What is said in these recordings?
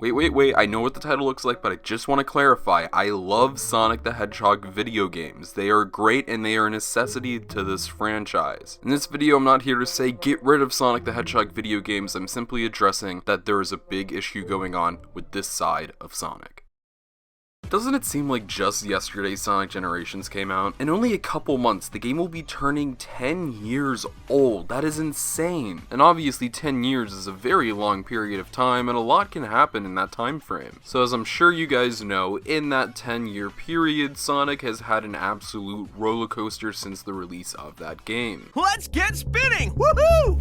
Wait, I know what the title looks like, but I just want to clarify, I love Sonic the Hedgehog video games. They are great and they are a necessity to this franchise. In this video, I'm not here to say get rid of Sonic the Hedgehog video games, I'm simply addressing that there is a big issue going on with this side of Sonic. Doesn't it seem like just yesterday Sonic Generations came out? In only a couple months, the game will be turning 10 years old. That is insane. And obviously 10 years is a very long period of time and a lot can happen in that time frame. So as I'm sure you guys know, in that 10-year period, Sonic has had an absolute roller coaster since the release of that game. Let's get spinning! Woohoo!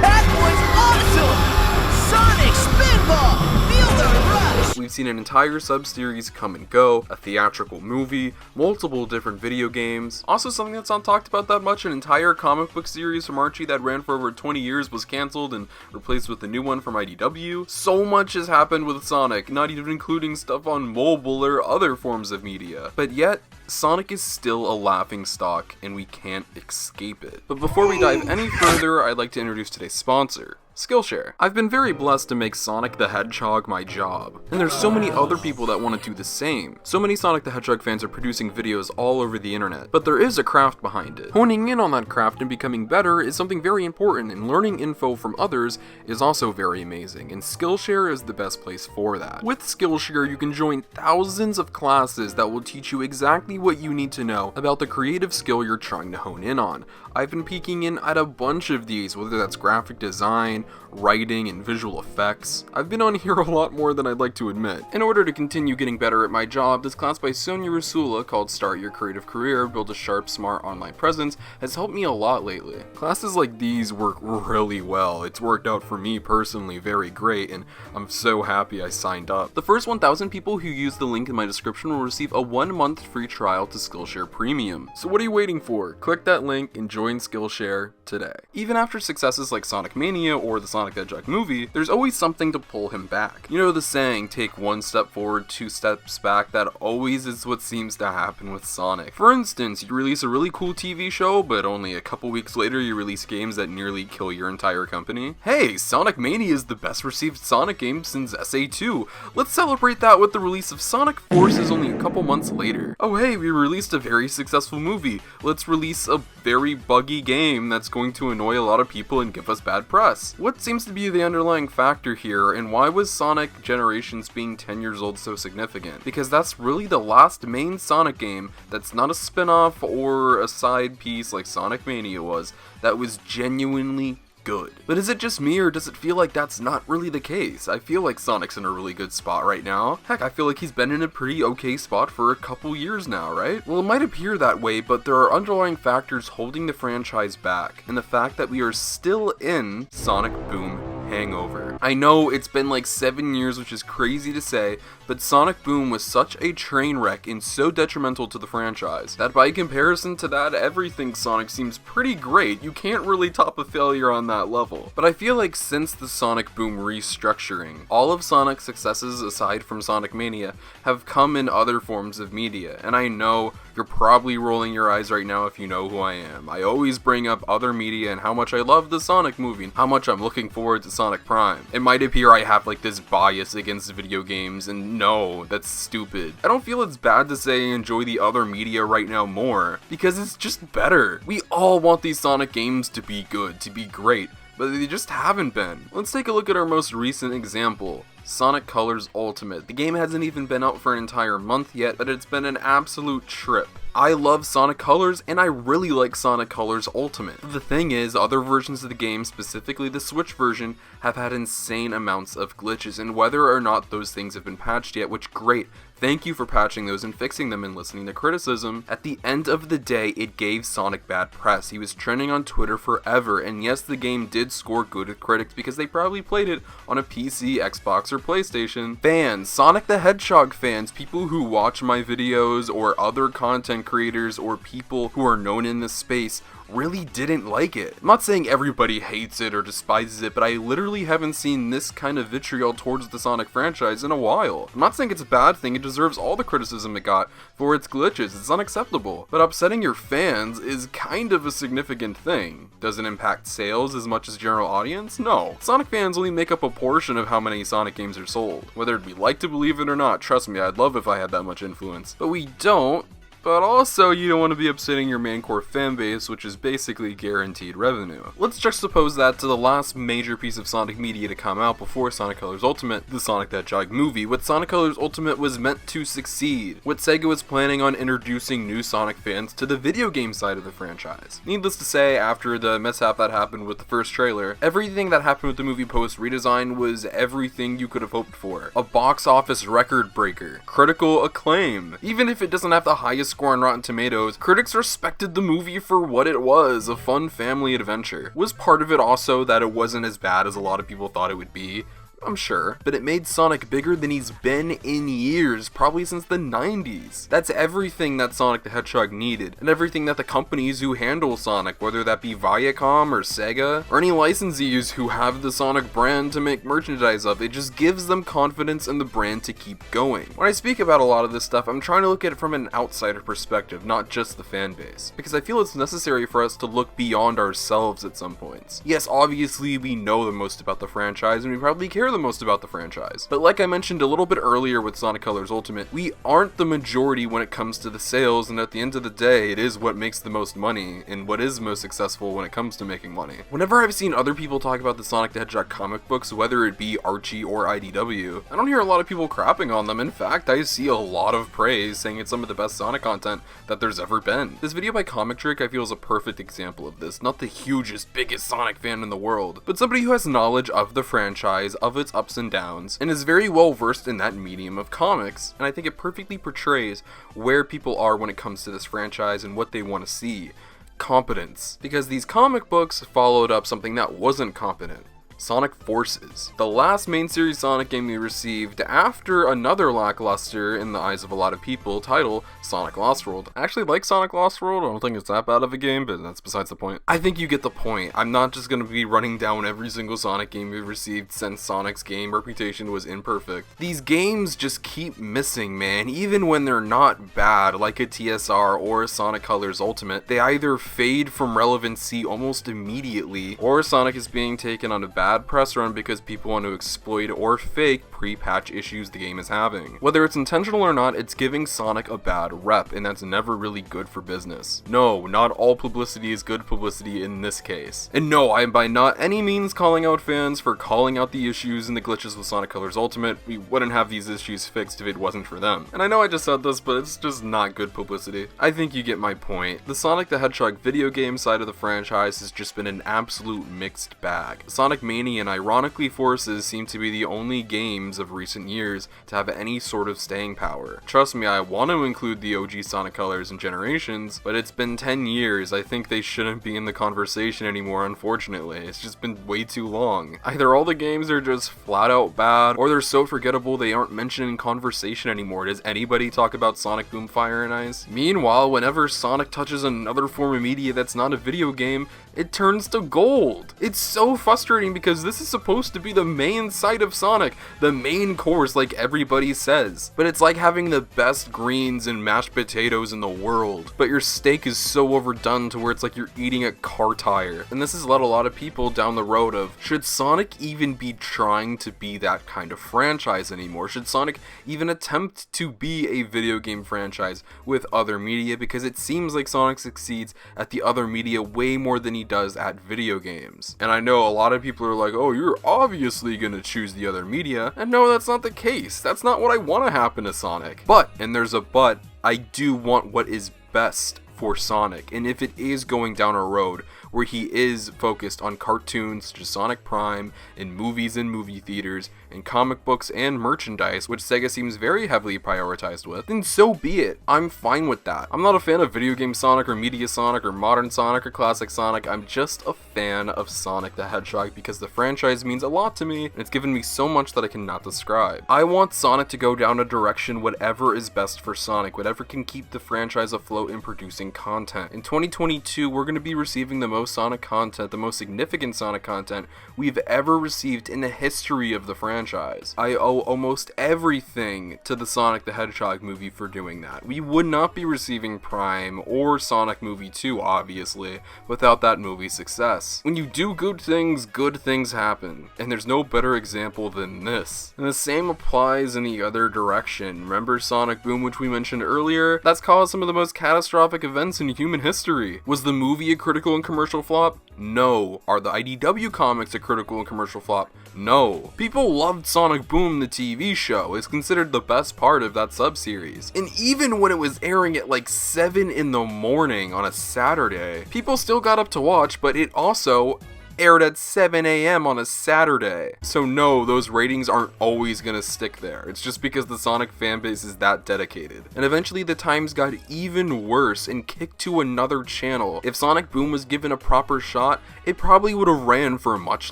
That was awesome! Sonic Spinball! Feel the rush! We've seen an entire sub-series come and go, a theatrical movie, multiple different video games. Also something that's not talked about that much, an entire comic book series from Archie that ran for over 20 years was cancelled and replaced with a new one from IDW. So much has happened with Sonic, not even including stuff on mobile or other forms of media. But yet, Sonic is still a laughingstock and we can't escape it. But before we dive any further, I'd like to introduce today's sponsor, Skillshare. I've been very blessed to make Sonic the Hedgehog my job, and there's so many other people that want to do the same. So many Sonic the Hedgehog fans are producing videos all over the internet, but there is a craft behind it. Honing in on that craft and becoming better is something very important, and learning info from others is also very amazing, and Skillshare is the best place for that. With Skillshare, you can join thousands of classes that will teach you exactly what you need to know about the creative skill you're trying to hone in on. I've been peeking in at a bunch of these, whether that's graphic design, writing, and visual effects. I've been on here a lot more than I'd like to admit. In order to continue getting better at my job, this class by Sonia Rasula called Start Your Creative Career, Build a Sharp, Smart Online Presence has helped me a lot lately. Classes like these work really well. It's worked out for me personally very great, and I'm so happy I signed up. The first 1,000 people who use the link in my description will receive a 1-month free trial to Skillshare Premium. So what are you waiting for? Click that link and join Skillshare today. Even after successes like Sonic Mania or the Sonic the Hedgehog movie, there's always something to pull him back. You know the saying, take one step forward, 2 steps back? That always is what seems to happen with Sonic. For instance, you release a really cool TV show, but only a couple weeks later you release games that nearly kill your entire company. Hey, Sonic Mania is the best received Sonic game since SA2. Let's celebrate that with the release of Sonic Forces only a couple months later. Oh hey, we released a very successful movie. Let's release a very buggy game that's going to annoy a lot of people and give us bad press. What seems to be the underlying factor here, and why was Sonic Generations being 10 years old so significant? Because that's really the last main Sonic game that's not a spin-off or a side piece like Sonic Mania was, that was genuinely good. But is it just me, or does it feel like that's not really the case? I feel like Sonic's in a really good spot right now. Heck, I feel like he's been in a pretty okay spot for a couple years now, right? Well, it might appear that way, but there are underlying factors holding the franchise back, and the fact that we are still in Sonic Boom hangover. I know it's been like 7 years, which is crazy to say, but Sonic Boom was such a train wreck and so detrimental to the franchise that by comparison to that, everything Sonic seems pretty great. You can't really top a failure on that level. But I feel like since the Sonic Boom restructuring, all of Sonic's successes aside from Sonic Mania have come in other forms of media, and I know you're probably rolling your eyes right now if you know who I am. I always bring up other media and how much I love the Sonic movie and how much I'm looking forward to Sonic Prime. It might appear I have like this bias against video games, and no, that's stupid. I don't feel it's bad to say I enjoy the other media right now more, because it's just better. We all want these Sonic games to be good, to be great, but they just haven't been. Let's take a look at our most recent example, Sonic Colors Ultimate. The game hasn't even been out for an entire month yet, but it's been an absolute trip. I love Sonic Colors, and I really like Sonic Colors Ultimate. The thing is, other versions of the game, specifically the Switch version, have had insane amounts of glitches, and whether or not those things have been patched yet, which great, thank you for patching those and fixing them and listening to criticism. At the end of the day, it gave Sonic bad press. He was trending on Twitter forever, and yes, the game did score good with critics because they probably played it on a PC, Xbox, or PlayStation. Fans, Sonic the Hedgehog fans, people who watch my videos or other content creators or people who are known in this space really didn't like it. I'm not saying everybody hates it or despises it, but I literally haven't seen this kind of vitriol towards the Sonic franchise in a while. I'm not saying it's a bad thing, it deserves all the criticism it got for its glitches, it's unacceptable. But upsetting your fans is kind of a significant thing. Does it impact sales as much as general audience? No. Sonic fans only make up a portion of how many Sonic games are sold. Whether we like to believe it or not, trust me, I'd love if I had that much influence. But we don't. But also, you don't want to be upsetting your main core fanbase, which is basically guaranteed revenue. Let's juxtapose that to the last major piece of Sonic media to come out before Sonic Colors Ultimate, the Sonic the Hedgehog movie. What Sonic Colors Ultimate was meant to succeed. What SEGA was planning on introducing new Sonic fans to the video game side of the franchise. Needless to say, after the mishap that happened with the first trailer, everything that happened with the movie post redesign was everything you could have hoped for. A box office record breaker. Critical acclaim. Even if it doesn't have the highest score on Rotten Tomatoes, critics respected the movie for what it was, a fun family adventure. Was part of it also that it wasn't as bad as a lot of people thought it would be? I'm sure, but it made Sonic bigger than he's been in years, probably since the 90s. That's everything that Sonic the Hedgehog needed, and everything that the companies who handle Sonic, whether that be Viacom or SEGA, or any licensees who have the Sonic brand to make merchandise of, it just gives them confidence in the brand to keep going. When I speak about a lot of this stuff, I'm trying to look at it from an outsider perspective, not just the fan base, because I feel it's necessary for us to look beyond ourselves at some points. Yes, obviously we know the most about the franchise, and we probably care the most about the franchise. But like I mentioned a little bit earlier with Sonic Colors Ultimate, we aren't the majority when it comes to the sales, and at the end of the day, it is what makes the most money, and what is most successful when it comes to making money. Whenever I've seen other people talk about the Sonic the Hedgehog comic books, whether it be Archie or IDW, I don't hear a lot of people crapping on them. In fact, I see a lot of praise, saying it's some of the best Sonic content that there's ever been. This video by Comic Trick I feel is a perfect example of this. Not the hugest, biggest Sonic fan in the world, but somebody who has knowledge of the franchise, of its ups and downs, and is very well versed in that medium of comics, and I think it perfectly portrays where people are when it comes to this franchise and what they want to see. Competence. Because these comic books followed up something that wasn't competent. Sonic Forces, the last main series Sonic game we received after another lackluster, in the eyes of a lot of people, title, Sonic Lost World. I actually like Sonic Lost World, I don't think it's that bad of a game, but that's besides the point. I think you get the point. I'm not just going to be running down every single Sonic game we've received since Sonic's game reputation was imperfect. These games just keep missing, man, even when they're not bad, like a TSR or a Sonic Colors Ultimate. They either fade from relevancy almost immediately, or Sonic is being taken on a bad press run because people want to exploit or fake pre-patch issues the game is having. Whether it's intentional or not, it's giving Sonic a bad rep, and that's never really good for business. No, not all publicity is good publicity in this case. And no, I am by not any means calling out fans for calling out the issues and the glitches with Sonic Colors Ultimate. We wouldn't have these issues fixed if it wasn't for them. And I know I just said this, but it's just not good publicity. I think you get my point. The Sonic the Hedgehog video game side of the franchise has just been an absolute mixed bag. Sonic Mania and ironically Forces seem to be the only games of recent years to have any sort of staying power. Trust me, I want to include the OG Sonic Colors and Generations, but it's been 10 years. I think they shouldn't be in the conversation anymore, unfortunately. It's just been way too long. Either all the games are just flat out bad, or they're so forgettable they aren't mentioned in conversation anymore. Does anybody talk about Sonic Boom Fire and Ice? Meanwhile, whenever Sonic touches another form of media that's not a video game, it turns to gold. It's so frustrating because this is supposed to be the main site of Sonic, the main course like everybody says. But it's like having the best greens and mashed potatoes in the world, but your steak is so overdone to where it's like you're eating a car tire. And this has led a lot of people down the road of, should Sonic even be trying to be that kind of franchise anymore? Should Sonic even attempt to be a video game franchise with other media? Because it seems like Sonic succeeds at the other media way more than he does at video games. And I know a lot of people are like, oh, you're obviously gonna choose the other media, and no, that's not the case. That's not what I want to happen to Sonic. But, and there's a but, I do want what is best for Sonic, and if it is going down a road where he is focused on cartoons such as Sonic Prime, and movies in movie theaters, and comic books and merchandise, which SEGA seems very heavily prioritized with, then so be it. I'm fine with that. I'm not a fan of video game Sonic or media Sonic or modern Sonic or classic Sonic. I'm just a fan of Sonic the Hedgehog because the franchise means a lot to me, and it's given me so much that I cannot describe. I want Sonic to go down a direction whatever is best for Sonic, whatever can keep the franchise afloat and producing content. In 2022, we're going to be receiving the most Sonic content, the most significant Sonic content we've ever received in the history of the franchise. I owe almost everything to the Sonic the Hedgehog movie for doing that. We would not be receiving Prime or Sonic Movie 2, obviously, without that movie's success. When you do good things happen, and there's no better example than this. And the same applies in the other direction. Remember Sonic Boom, which we mentioned earlier? That's caused some of the most catastrophic events in human history. Was the movie a critical and commercial flop? No. Are the IDW comics a critical and commercial flop? No. People loved Sonic Boom, the TV show. It's considered the best part of that sub-series. And even when it was airing at like 7 in the morning on a Saturday, people still got up to watch, but it also aired at 7 a.m. on a Saturday. So no, those ratings aren't always gonna stick there. It's just because the Sonic fanbase is that dedicated. And eventually the times got even worse and kicked to another channel. If Sonic Boom was given a proper shot, it probably would have ran for much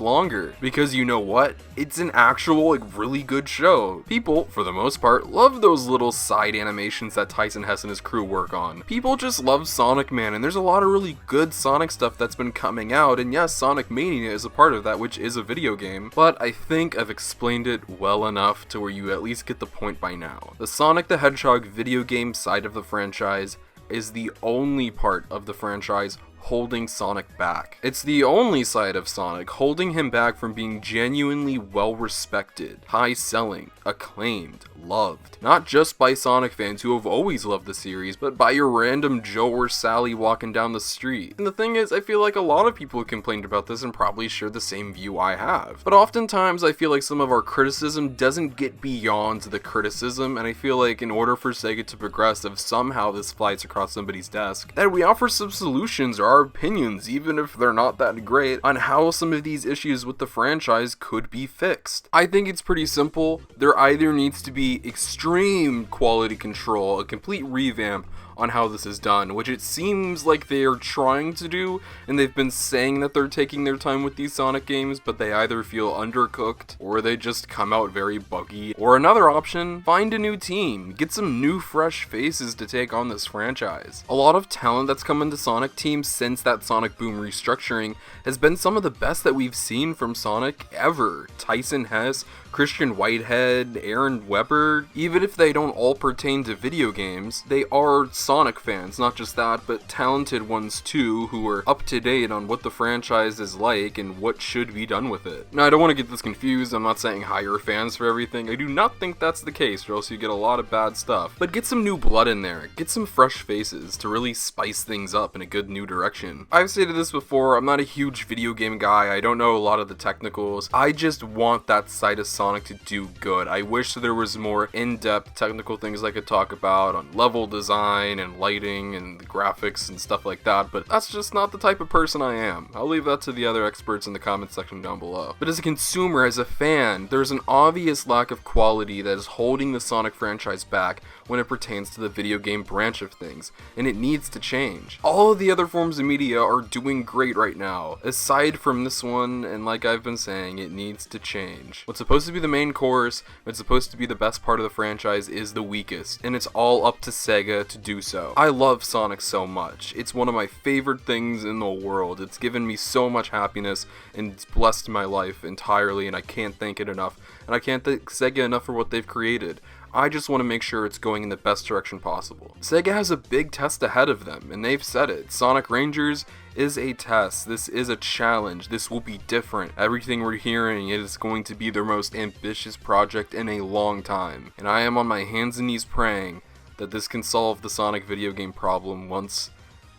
longer. Because you know what? It's an actual, really good show. People, for the most part, love those little side animations that Tyson Hess and his crew work on. People just love Sonic Man, and there's a lot of really good Sonic stuff that's been coming out, and yes, Sonic Mania is a part of that, which is a video game, but I think I've explained it well enough to where you at least get the point by now. The Sonic the Hedgehog video game side of the franchise is the only part of the franchise holding Sonic back. It's the only side of Sonic holding him back from being genuinely well respected, high selling, acclaimed, loved. Not just by Sonic fans who have always loved the series, but by your random Joe or Sally walking down the street. And the thing is, I feel like a lot of people complained about this and probably share the same view I have. But oftentimes I feel like some of our criticism doesn't get beyond the criticism, and I feel like in order for SEGA to progress, if somehow this flies across somebody's desk, that we offer some solutions or our opinions, even if they're not that great, on how some of these issues with the franchise could be fixed. I think it's pretty simple. There either needs to be extreme quality control, a complete revamp on how this is done, which it seems like they are trying to do, and they've been saying that they're taking their time with these Sonic games, but they either feel undercooked, or they just come out very buggy. Or another option, find a new team, get some new fresh faces to take on this franchise. A lot of talent that's come into Sonic teams since that Sonic Boom restructuring has been some of the best that we've seen from Sonic ever. Tyson Hess, Christian Whitehead, Aaron Weber, even if they don't all pertain to video games, they are Sonic fans, not just that, but talented ones too, who are up to date on what the franchise is like and what should be done with it. Now, I don't want to get this confused, I'm not saying hire fans for everything, I do not think that's the case, or else you get a lot of bad stuff. But get some new blood in there, get some fresh faces to really spice things up in a good new direction. I've stated this before, I'm not a huge video game guy, I don't know a lot of the technicals, I just want that side of Sonic to do good. I wish there was more in-depth technical things I could talk about on level design and lighting and the graphics and stuff like that, but that's just not the type of person I am. I'll leave that to the other experts in the comment section down below. But as a consumer, as a fan, there's an obvious lack of quality that is holding the Sonic franchise back when it pertains to the video game branch of things, and it needs to change. All of the other forms of media are doing great right now, aside from this one, and like I've been saying, it needs to change. What's supposed to be the main course, what's supposed to be the best part of the franchise, is the weakest, and it's all up to SEGA to do so. I love Sonic so much. It's one of my favorite things in the world. It's given me so much happiness, and it's blessed my life entirely, and I can't thank it enough, and I can't thank SEGA enough for what they've created. I just want to make sure it's going in the best direction possible. SEGA has a big test ahead of them, and they've said it. Sonic Rangers is a test. This is a challenge. This will be different. Everything we're hearing is going to be their most ambitious project in a long time. And I am on my hands and knees praying that this can solve the Sonic video game problem once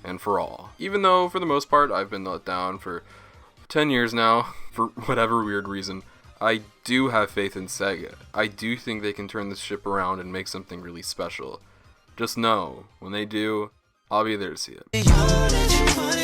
and for all. Even though, for the most part, I've been let down for 10 years now, for whatever weird reason. I do have faith in SEGA. I do think they can turn this ship around and make something really special. Just know, when they do, I'll be there to see it.